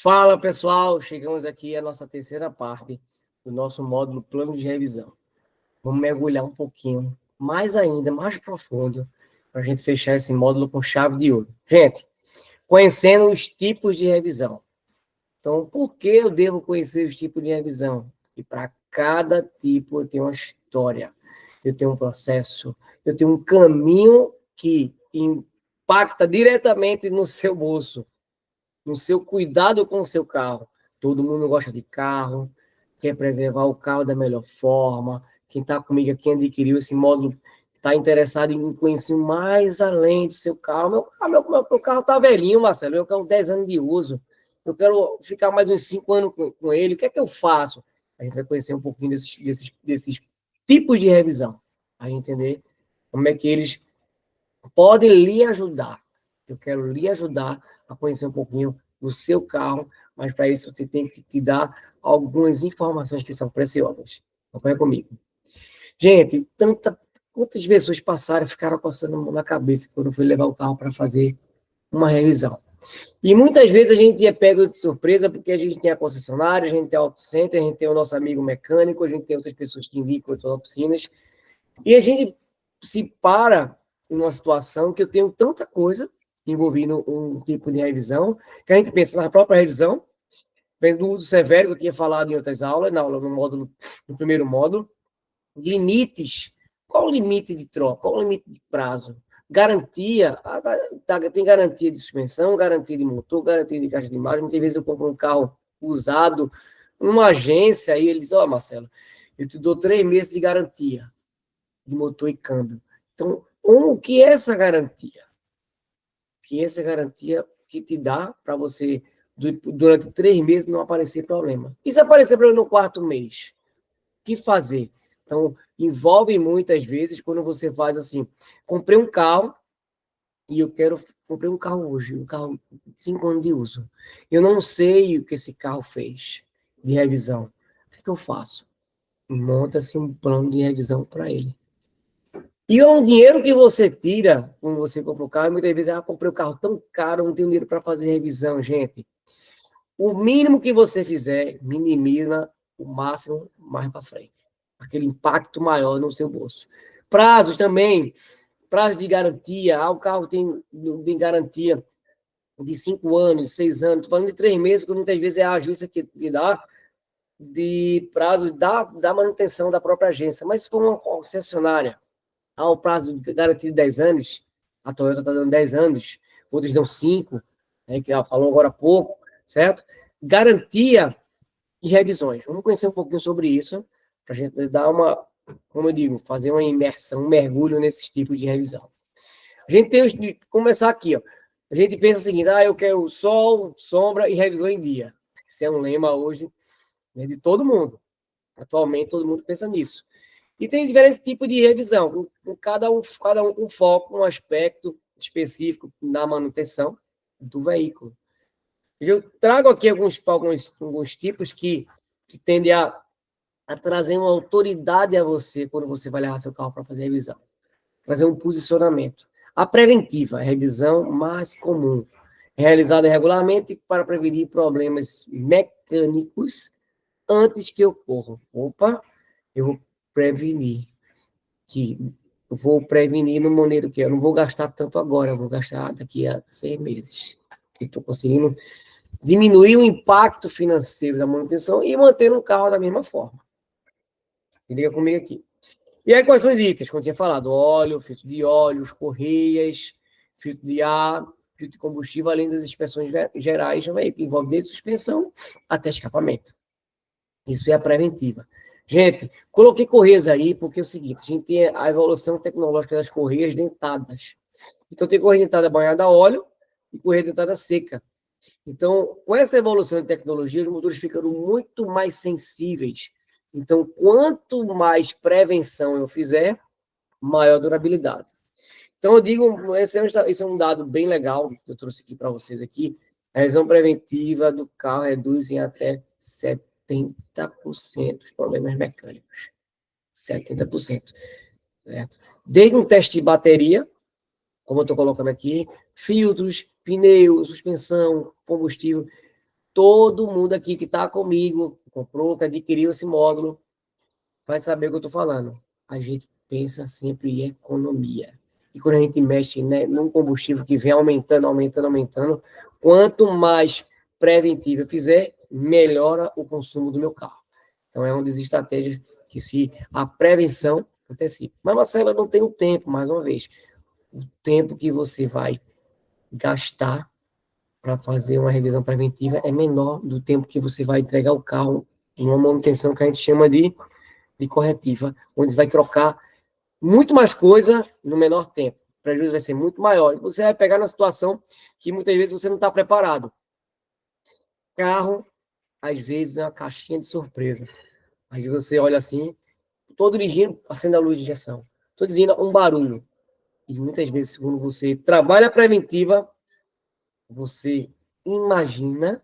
Fala, pessoal! Chegamos aqui à nossa terceira parte do nosso módulo Plano de Revisão. Vamos mergulhar um pouquinho, mais ainda, mais profundo, para a gente fechar esse módulo com chave de ouro. Gente, conhecendo os tipos de revisão. Então, por que eu devo conhecer os tipos de revisão? E para cada tipo eu tenho uma história, eu tenho um processo, eu tenho um caminho que impacta diretamente no seu bolso, no seu cuidado com o seu carro. Todo mundo gosta de carro, quer preservar o carro da melhor forma. Quem está comigo aqui, quem adquiriu esse módulo, está interessado em conhecer mais além do seu carro. Meu carro está velhinho, Marcelo. Eu quero 10 anos de uso. Eu quero ficar mais uns 5 anos com ele. O que é que eu faço? A gente vai conhecer um pouquinho desses tipos de revisão. Para entender como é que eles podem lhe ajudar. Eu quero lhe ajudar a conhecer um pouquinho do seu carro, mas para isso você tem que te dar algumas informações que são preciosas. Acompanha comigo. Gente, quantas pessoas passaram e ficaram coçando a mão na cabeça quando eu fui levar o carro para fazer uma revisão? E muitas vezes a gente é pego de surpresa porque a gente tem a concessionária, a gente tem a auto center, a gente tem o nosso amigo mecânico, a gente tem outras pessoas que indicam outras oficinas, e a gente se para em uma situação que eu tenho tanta coisa envolvendo um tipo de revisão, que a gente pensa na própria revisão, pensa do uso severo que eu tinha falado em outras aulas, no primeiro módulo, limites. Qual o limite de troca? Qual o limite de prazo? Garantia, tem garantia de suspensão, garantia de motor, garantia de caixa de imagem. Muitas vezes eu compro um carro usado numa agência e eles, Marcelo, eu te dou 3 meses de garantia de motor e câmbio. Então, o que é essa garantia? Que essa garantia que te dá para você, durante 3 meses, não aparecer problema. E se aparecer problema no 4º mês? O que fazer? Então, envolve muitas vezes quando você faz assim, comprei um carro e comprei um carro hoje, um carro 5 anos de uso. Eu não sei o que esse carro fez de revisão. O que eu faço? Monta-se um plano de revisão para ele. E é um dinheiro que você tira quando você compra o carro, muitas vezes, comprei o carro tão caro, não tenho dinheiro para fazer revisão, gente. O mínimo que você fizer, minimiza o máximo mais para frente. Aquele impacto maior no seu bolso. Prazos também, prazo de garantia. O carro tem garantia de 5 anos, 6 anos. Estou falando de 3 meses, que muitas vezes é a agência que dá de prazo da manutenção da própria agência. Mas se for uma concessionária, há um prazo de garantia de 10 anos, a Toyota está dando 10 anos, outros dão 5, né, que ela falou agora há pouco, certo? Garantia e revisões. Vamos conhecer um pouquinho sobre isso, para a gente dar como eu digo, fazer uma imersão, um mergulho nesses tipos de revisão. A gente tem que começar aqui, ó. A gente pensa o seguinte, eu quero sol, sombra e revisão em dia. Esse é um lema hoje, né, de todo mundo. Atualmente, todo mundo pensa nisso. E tem diferentes tipos de revisão, cada um com foco, um aspecto específico na manutenção do veículo. Eu trago aqui alguns tipos que tendem a trazer uma autoridade a você quando você vai levar seu carro para fazer revisão. Trazer um posicionamento. A preventiva, a revisão mais comum, realizada regularmente para prevenir problemas mecânicos antes que ocorram. Eu vou prevenir. Eu vou prevenir no maneiro que eu não vou gastar tanto agora, eu vou gastar daqui a 6 meses. Estou conseguindo diminuir o impacto financeiro da manutenção e manter um carro da mesma forma. Se liga comigo aqui. E aí, quais são os itens? Como eu tinha falado, óleo, filtro de óleo, correias, filtro de ar, filtro de combustível, além das inspeções gerais, que envolve desde suspensão até escapamento. Isso é a preventiva. Gente, coloquei correias aí, porque é o seguinte, a gente tem a evolução tecnológica das correias dentadas. Então, tem correia dentada banhada a óleo e correia dentada seca. Então, com essa evolução de tecnologia, os motores ficaram muito mais sensíveis. Então, quanto mais prevenção eu fizer, maior durabilidade. Então, eu digo, esse é um dado bem legal que eu trouxe aqui para vocês aqui. A revisão preventiva do carro reduz em até 70% os problemas mecânicos. 70%. Certo? Desde um teste de bateria, como eu estou colocando aqui, filtros, pneu, suspensão, combustível. todo mundo aqui que está comigo, comprou, que adquiriu esse módulo, vai saber o que eu estou falando. A gente pensa sempre em economia. E quando a gente mexe, né, num combustível que vem aumentando, aumentando, aumentando, quanto mais preventivo eu fizer, melhora o consumo do meu carro. Então, é uma das estratégias que se a prevenção antecipa. Mas, Marcelo, não tem o tempo, mais uma vez. O tempo que você vai gastar para fazer uma revisão preventiva é menor do tempo que você vai entregar o carro em uma manutenção que a gente chama de corretiva, onde você vai trocar muito mais coisa no menor tempo. O prejuízo vai ser muito maior. E você vai pegar na situação que muitas vezes você não está preparado. Carro, às vezes, é uma caixinha de surpresa. Aí você olha assim, estou dirigindo, acende a luz de injeção. Estou dizendo um barulho. E muitas vezes, quando você trabalha a preventiva, você imagina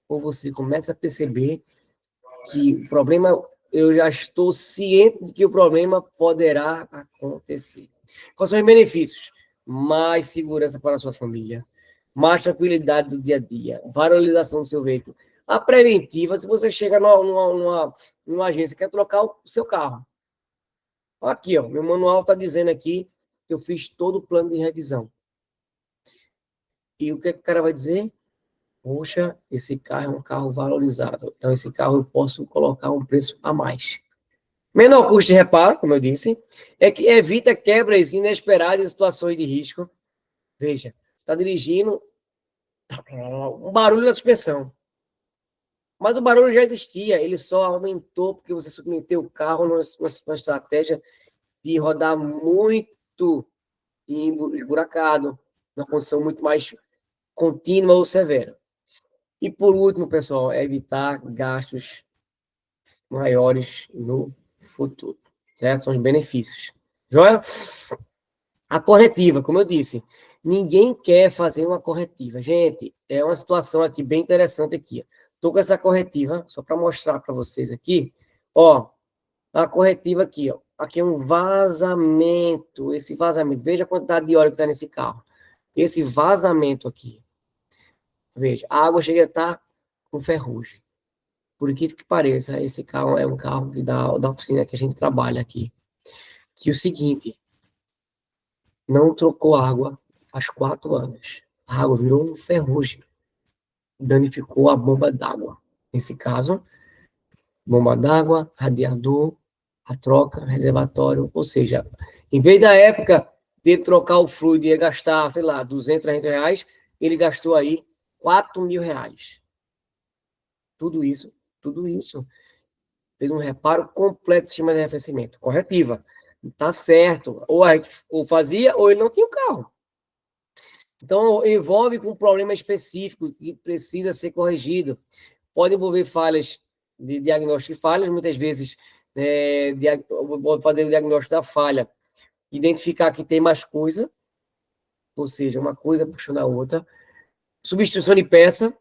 ou você começa a perceber que o problema, eu já estou ciente de que o problema poderá acontecer. Quais são os benefícios? Mais segurança para a sua família, mais tranquilidade do dia a dia, valorização do seu veículo. A preventiva, se você chega numa agência e quer trocar o seu carro. Aqui, ó, meu manual está dizendo aqui que eu fiz todo o plano de revisão. E o que o cara vai dizer? Poxa, esse carro é um carro valorizado. Então, esse carro eu posso colocar um preço a mais. Menor custo de reparo, como eu disse, é que evita quebras inesperadas e situações de risco. Veja, você está dirigindo, um barulho na suspensão. Mas o barulho já existia, ele só aumentou porque você submeteu o carro numa estratégia de rodar muito esburacado, numa condição muito mais contínua ou severa. E por último, pessoal, é evitar gastos maiores no futuro, certo? São os benefícios. Joia? A corretiva, como eu disse, ninguém quer fazer uma corretiva. Gente, é uma situação aqui bem interessante aqui. Estou com essa corretiva, só para mostrar para vocês aqui. Ó, a corretiva aqui, ó. Aqui é um vazamento. Esse vazamento, veja a quantidade de óleo que está nesse carro. Esse vazamento aqui. Veja, a água chega a estar com ferrugem. Por incrível que pareça, esse carro é um carro da oficina que a gente trabalha aqui. Que é o seguinte, não trocou água faz 4 anos. A água virou um ferrugem. Danificou a bomba d'água. Nesse caso, bomba d'água, radiador, a troca, reservatório. Ou seja, em vez da época de trocar o fluido ia gastar, sei lá, 200, 300 reais, ele gastou aí 4.000 reais. Tudo isso. Fez um reparo completo do sistema de arrefecimento. Corretiva. Tá certo. Ou fazia, ou ele não tinha o carro. Então, envolve com um problema específico que precisa ser corrigido. Pode envolver falhas de diagnóstico de falhas, muitas vezes, pode fazer o diagnóstico da falha, identificar que tem mais coisa, ou seja, uma coisa puxando a outra. Substituição de peça,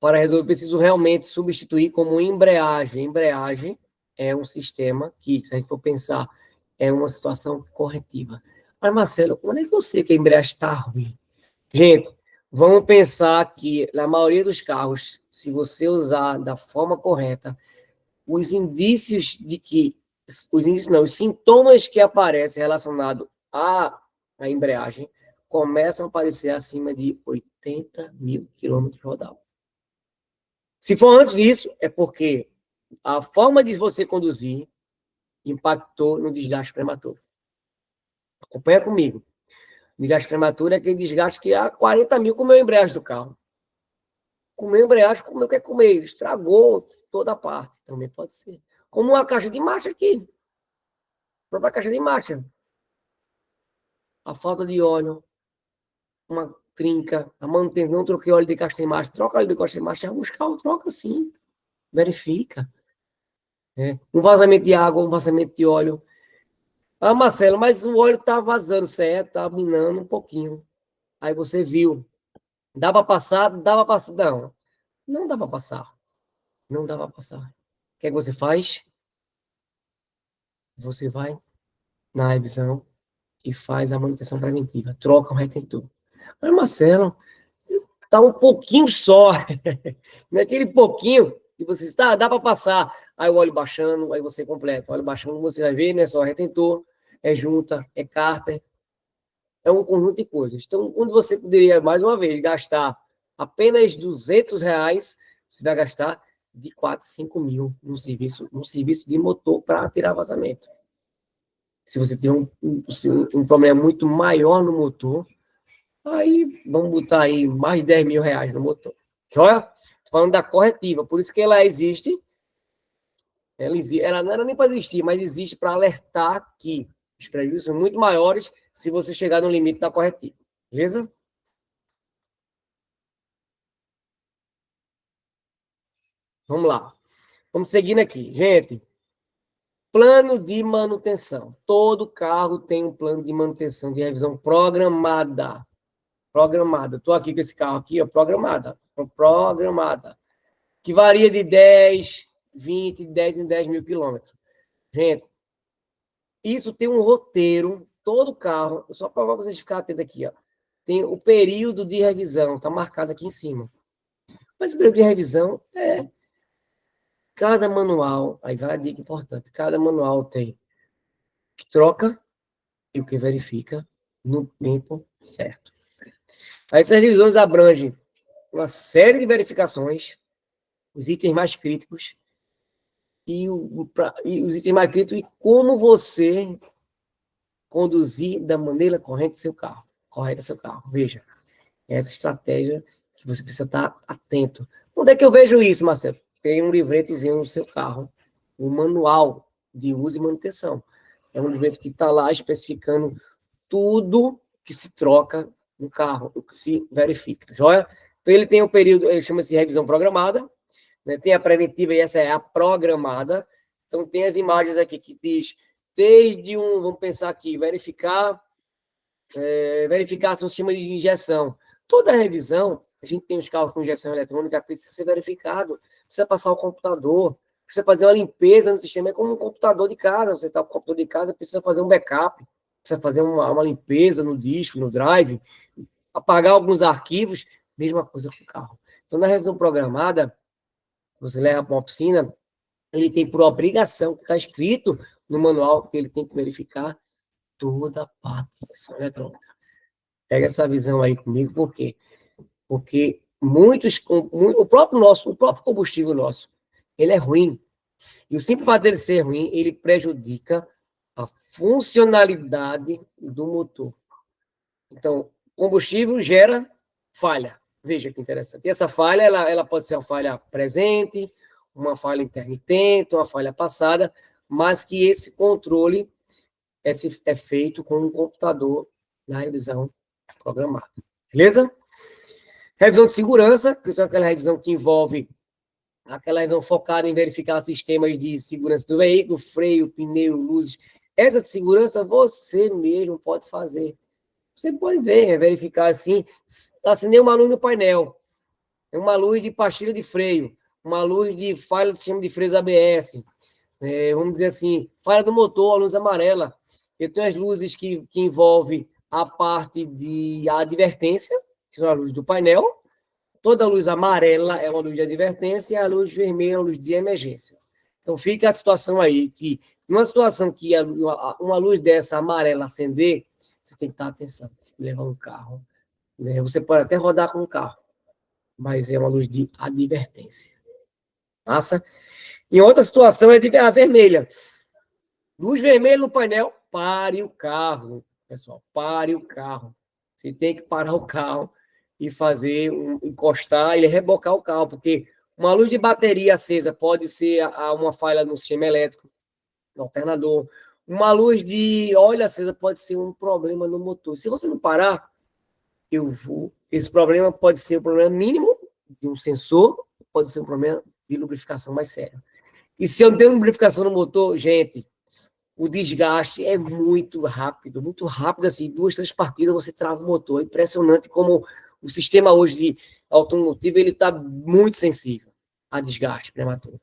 para resolver, preciso realmente substituir como embreagem. Embreagem é um sistema que, se a gente for pensar, é uma situação corretiva. Mas, Marcelo, como é que você que a embreagem está ruim? Gente, vamos pensar que, na maioria dos carros, se você usar da forma correta, os indícios de que, os indícios não, os sintomas que aparecem relacionados à embreagem começam a aparecer acima de 80 mil quilômetros rodados. Se for antes disso, é porque a forma de você conduzir impactou no desgaste prematuro. Acompanha comigo. Desgaste prematuro é aquele desgaste que há 40 mil comeu a embreagem do carro. Comeu a embreagem, comeu o que é comer. Estragou toda a parte. Também pode ser. Como uma caixa de marcha aqui. A própria caixa de marcha. A falta de óleo, uma trinca, a manutenção, não troquei óleo de caixa de marcha. Troca óleo de caixa de marcha. Alguns carros troca sim. Verifica. Um vazamento de água, um vazamento de óleo. Ah, Marcelo, mas o óleo tá vazando, certo? Tá minando um pouquinho. Aí você viu. Dá para passar? Dá para passar. Não, não dá para passar. Não dá para passar. O que é que você faz? Você vai na revisão e faz a manutenção preventiva. Troca o retentor. Mas, Marcelo, Tá um pouquinho só. Naquele pouquinho que você está, dá para passar. Aí o óleo baixando, aí você completa. O óleo baixando, você vai ver, não é só retentor, é junta, é cárter, é um conjunto de coisas. Então, quando você poderia, mais uma vez, gastar apenas R$ 200, você vai gastar de 4 a 5 mil no serviço de motor para tirar vazamento. Se você tem um problema muito maior no motor, aí vamos botar aí mais de R$ 10.000 no motor. Joia? Estou falando da corretiva, por isso que ela existe. Ela não era nem para existir, mas existe para alertar que os prejuízos são muito maiores se você chegar no limite da corretiva. Beleza? Vamos lá. Vamos seguindo aqui. Gente, plano de manutenção. Todo carro tem um plano de manutenção de revisão programada. Programada. Estou aqui com esse carro aqui, ó, programada. Programada. Que varia de 10, 20, 10 em 10 mil quilômetros. Gente, isso tem um roteiro, todo carro, só para vocês ficarem atentos aqui, ó. Tem o período de revisão, está marcado aqui em cima. Mas o período de revisão é cada manual, aí vai a dica importante, cada manual tem o que troca e o que verifica no tempo certo. Aí essas revisões abrangem uma série de verificações, os itens mais críticos, e os itens mais críticos e como você conduzir da maneira correta seu carro. Veja, essa estratégia que você precisa estar atento. Onde é que eu vejo isso, Marcelo? Tem um livretozinho no seu carro, um manual de uso e manutenção. É um livreto que está lá especificando tudo que se troca no carro, o que se verifica, joia? Então, ele tem um período, ele chama-se revisão programada, né? Tem a preventiva e essa é a programada. Então, tem as imagens aqui que diz, vamos pensar aqui, verificar seu sistema de injeção. Toda revisão, a gente tem os carros com injeção eletrônica, precisa ser verificado, precisa passar o computador, precisa fazer uma limpeza no sistema, é como um computador de casa, você está com o computador de casa, precisa fazer um backup, precisa fazer uma limpeza no disco, no drive, apagar alguns arquivos, mesma coisa com o carro. Então, na revisão programada, você leva para uma oficina, ele tem por obrigação, que está escrito no manual, que ele tem que verificar toda a parte de injeção eletrônica. Pega essa visão aí comigo, por quê? Porque o próprio combustível nosso, ele é ruim. E o simples fato dele ser ruim, ele prejudica a funcionalidade do motor. Então, combustível gera falha. Veja que interessante. E essa falha, ela pode ser uma falha presente, uma falha intermitente, uma falha passada, mas que esse controle é feito com um computador na revisão programada. Beleza? Revisão de segurança, que é aquela revisão que envolve aquela revisão focada em verificar sistemas de segurança do veículo, freio, pneu, luzes. Essa de segurança você mesmo pode fazer. Você pode ver, verificar assim, acender uma luz no painel, uma luz de pastilha de freio, uma luz de falha do sistema de freios ABS, vamos dizer assim, falha do motor, a luz amarela. Eu tenho as luzes que envolvem a parte de advertência, que são as luzes do painel. Toda luz amarela é uma luz de advertência e a luz vermelha é uma luz de emergência. Então, fica a situação aí, que numa situação que uma luz dessa amarela acender, você tem que estar atenção. Se levar um carro, né? Você pode até rodar com o carro, mas é uma luz de advertência. Massa? Em outra situação é a vermelha. Luz vermelha no painel, pare o carro. Pessoal, pare o carro. Você tem que parar o carro e encostar e rebocar o carro, porque uma luz de bateria acesa pode ser uma falha no sistema elétrico, no alternador. Uma luz de óleo acesa pode ser um problema no motor. Se você não parar, esse problema pode ser um problema mínimo de um sensor, pode ser um problema de lubrificação mais sério. E se eu não tenho lubrificação no motor, gente, o desgaste é muito rápido, assim, 2, 3 partidas você trava o motor. É impressionante como o sistema hoje de automotivo ele está muito sensível a desgaste prematuro.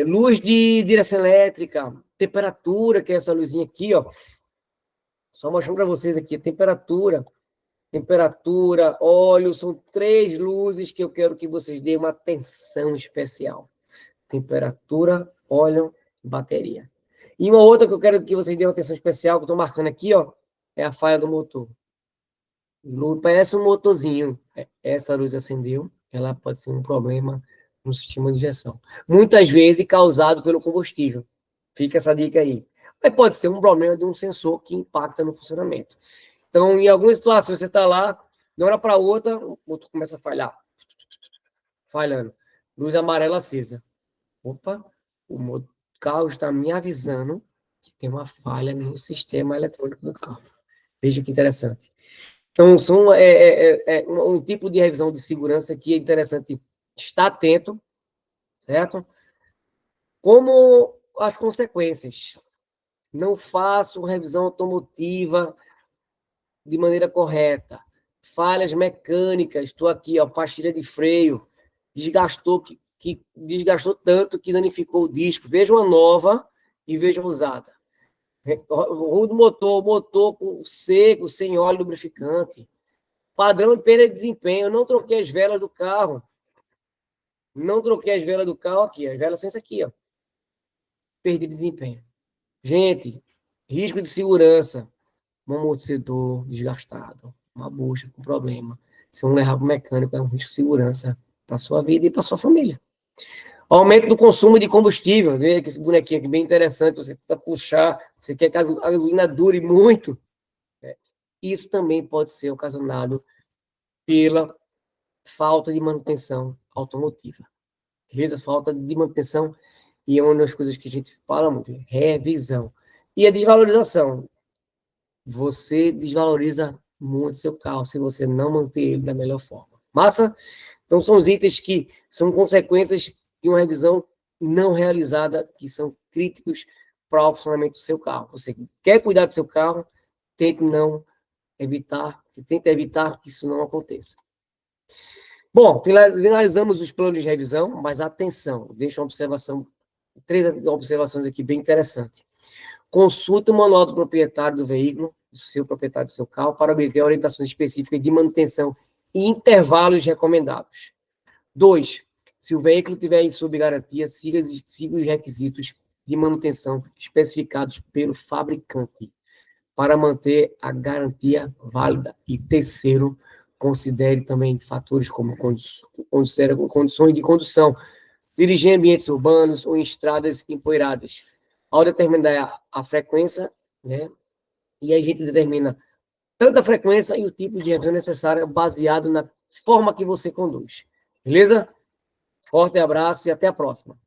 Luz de direção elétrica, temperatura, que é essa luzinha aqui, ó. Só mostrando para vocês aqui a temperatura. Temperatura, óleo, são 3 luzes que eu quero que vocês deem uma atenção especial. Temperatura, óleo, bateria. E uma outra que eu quero que vocês deem uma atenção especial, que eu estou marcando aqui, ó, é a falha do motor. Parece um motorzinho. Essa luz acendeu, ela pode ser um problema no sistema de injeção. Muitas vezes causado pelo combustível. Fica essa dica aí. Mas pode ser um problema de um sensor que impacta no funcionamento. Então, em algumas situações, você está lá, de uma hora para outra, o motor começa a falhar. Falhando. Luz amarela acesa. Opa, o carro está me avisando que tem uma falha no sistema eletrônico do carro. Veja que interessante. Então, um tipo de revisão de segurança que é interessante estar atento, certo? Como as consequências. Não faço revisão automotiva de maneira correta. Falhas mecânicas, estou aqui, ó, pastilha de freio, desgastou, que desgastou tanto que danificou o disco. Veja uma nova e veja uma usada. O motor seco, sem óleo lubrificante. Padrão de perda de desempenho. Eu não troquei as velas do carro. Não troquei as velas do carro aqui. As velas são isso aqui, ó. Perda de desempenho. Gente, risco de segurança. Um amortecedor desgastado. Uma bucha com problema. Se não levar para o mecânico, é um risco de segurança para a sua vida e para a sua família. Aumento do consumo de combustível. Veja que esse bonequinho aqui bem interessante. Você tenta puxar, você quer que a gasolina dure muito. Isso também pode ser ocasionado pela falta de manutenção automotiva. Beleza? Falta de manutenção, e é uma das coisas que a gente fala muito, revisão. E a desvalorização. Você desvaloriza muito seu carro se você não manter ele da melhor forma. Massa? Então, são os itens que são consequências de uma revisão não realizada, que são críticos para o funcionamento do seu carro. Você quer cuidar do seu carro, tente evitar que isso não aconteça. Bom, finalizamos os planos de revisão, mas atenção, deixa uma observação, 3 observações aqui bem interessantes. Consulte o manual do proprietário do veículo, do seu proprietário do seu carro, para obter orientações específicas de manutenção e intervalos recomendados. 2. Se o veículo tiver em sob garantia, siga os requisitos de manutenção especificados pelo fabricante para manter a garantia válida. E 3, considere também fatores como condições de condução, dirigir em ambientes urbanos ou em estradas empoeiradas. Ao determinar a frequência, né, e a gente determina tanto a frequência e o tipo de revisão necessária baseado na forma que você conduz. Beleza? Forte abraço e até a próxima.